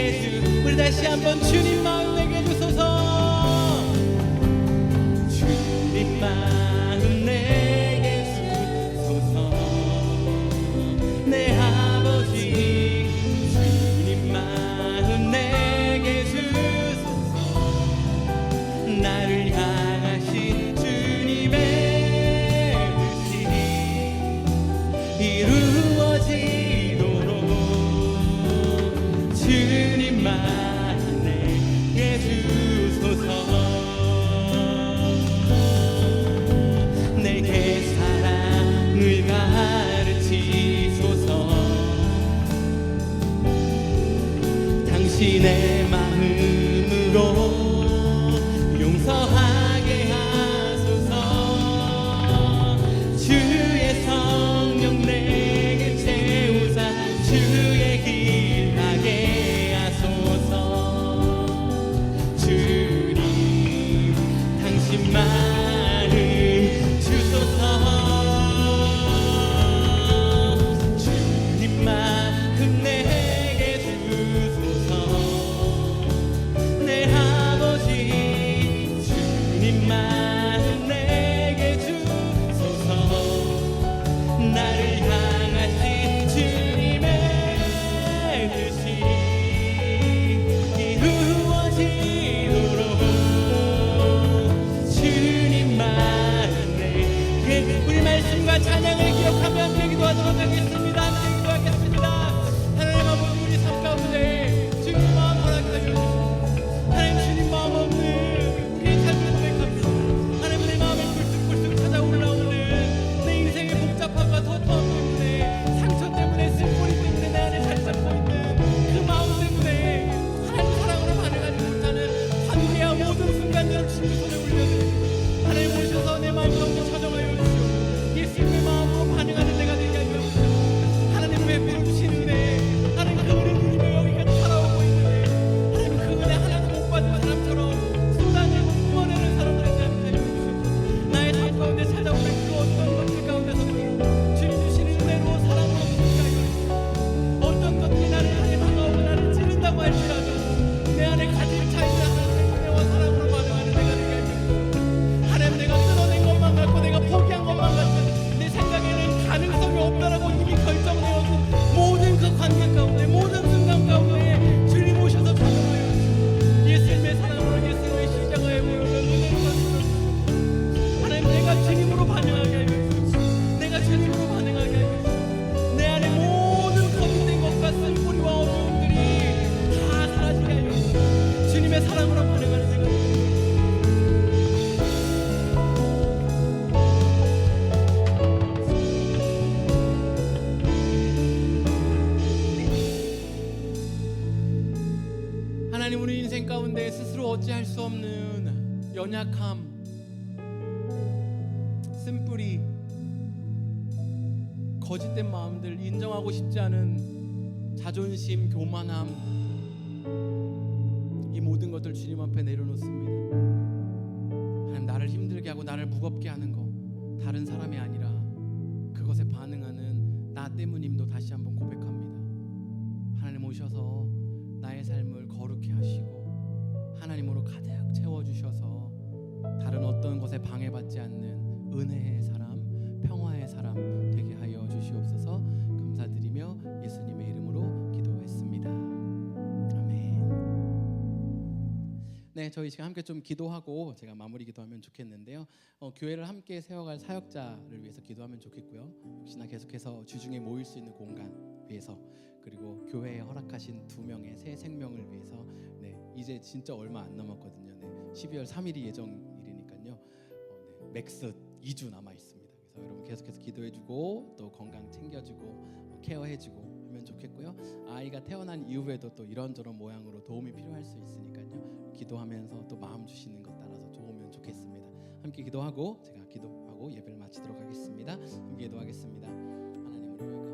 우리 다시 한번 주님 마음 내게 주소서. 주님 마음 내게 주소서. 내 아버지 주님 마음 내게 주소서. 나를 향하신 주님의 뜻이 이루어지도록 주님 마음 내게 주소서. 내게 사랑을 가르치소서. 당신의 마음으로 용서하게 하소서. 주의 성령 내게 채우사 주의 길 가게 하소서. 주님 당신 마음 주소서. 주님 마음 내게 주소서. 내 아버지 주님 마음 내게 주소서. 나를 향하신 주님의 뜻이 이루어지도록 주님 마음 내게. 우리 말씀과 찬양을 기억하며 함께 기도하도록 하겠습니다. 함께 기도하겠습니다. 하나님 아버지, 우리 삶 가운데 주님 마음 허락하여 주시옵소서. 하나님, 주님 마음 없는 우리의 삶을 고백합니다. 하나님, 내 마음에 불쑥불쑥 찾아올라오는 내 인생의 복잡함과 터텀 때문에, 상처 때문에, 쓴뿌리 때문에 내 안에 자리 잡고 있는 그 마음 때문에 하나님 사랑으로 반응하지 못하는 환기와 모든 순간들을 주님 손에 올려드립니다. 하나님 오셔서 내 마음 가운데 찾아와여 주시오. 예수님의 마음으로 하나님, 우리 인생 가운데 스스로 어찌할 수 없는 연약함, 쓴뿌리, 거짓된 마음들, 인정하고 싶지 않은 자존심, 교만함, 이 모든 것들 주님 앞에 내려놓습니다. 하나님, 나를 힘들게 하고 나를 무겁게 하는 거 다른 사람이 아니라 그것에 반응하는 나 때문임도 다시 한번 고백합니다. 하나님 오셔서 나의 삶을 거룩히 하시고 하나님으로 가득 채워주셔서 다른 어떤 것에 방해받지 않는 은혜의 사람, 평화의 사람 되게 하여 주시옵소서. 감사드리며 예수님의 이름으로 기도했습니다. 아멘. 네, 저희 지금 함께 좀 기도하고 제가 마무리 기도하면 좋겠는데요. 교회를 함께 세워갈 사역자를 위해서 기도하면 좋겠고요. 역시나 계속해서 주중에 모일 수 있는 공간 위해서, 그리고 교회에 허락하신 2명의 새 생명을 위해서, 네, 이제 진짜 얼마 안 남았거든요. 네, 12월 3일이 예정일이니까요. 네, 맥스 2주 남아 있습니다. 그래서 여러분 계속해서 기도해주고 또 건강 챙겨주고 케어해주고 하면 좋겠고요. 아이가 태어난 이후에도 또 이런저런 모양으로 도움이 필요할 수 있으니까요. 기도하면서 또 마음 주시는 것 따라서 좋으면 좋겠습니다. 함께 기도하고 제가 기도하고 예배를 마치도록 하겠습니다. 함께 기도하겠습니다. 하나님, 우리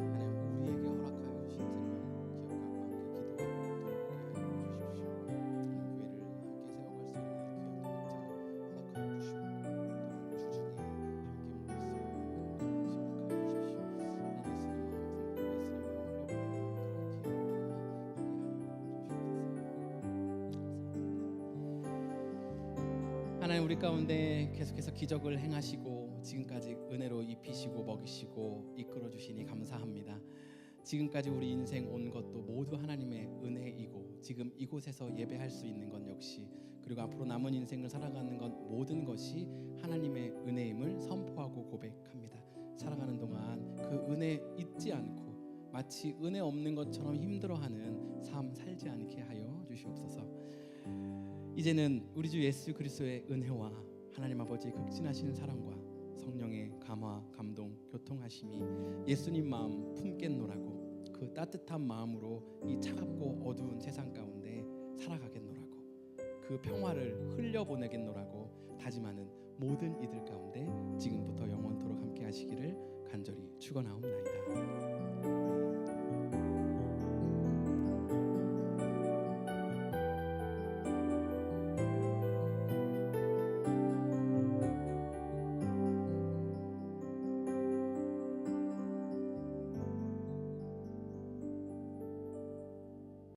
교회 가운데 우리에게 허락하여 주신 생명 기억하고 함께 기도하도록 해 주십시오. 하나님, 우리 가운데 계속해서 기적을 행하시고 지금까지 은혜로 입히시고 먹이시고 이끌어 주시니 감사합니다. 지금까지 우리 인생 온 것도 모두 하나님의 은혜이고 지금 이곳에서 예배할 수 있는 것 역시, 그리고 앞으로 남은 인생을 살아가는 것 모든 것이 하나님의 은혜임을 선포하고 고백합니다. 살아가는 동안 그 은혜 잊지 않고 마치 은혜 없는 것처럼 힘들어하는 삶 살지 않게 하여 주시옵소서. 이제는 우리 주 예수 그리스도의 은혜와 하나님 아버지의 극진하신 사랑과 성령의 감화, 감동, 교통하심이 예수님 마음 품겠노라고, 그 따뜻한 마음으로 이 차갑고 어두운 세상 가운데 살아가겠노라고, 그 평화를 흘려보내겠노라고 다짐하는 모든 이들 가운데 지금부터 영원토록 함께 하시기를 간절히 축원하옵나이다.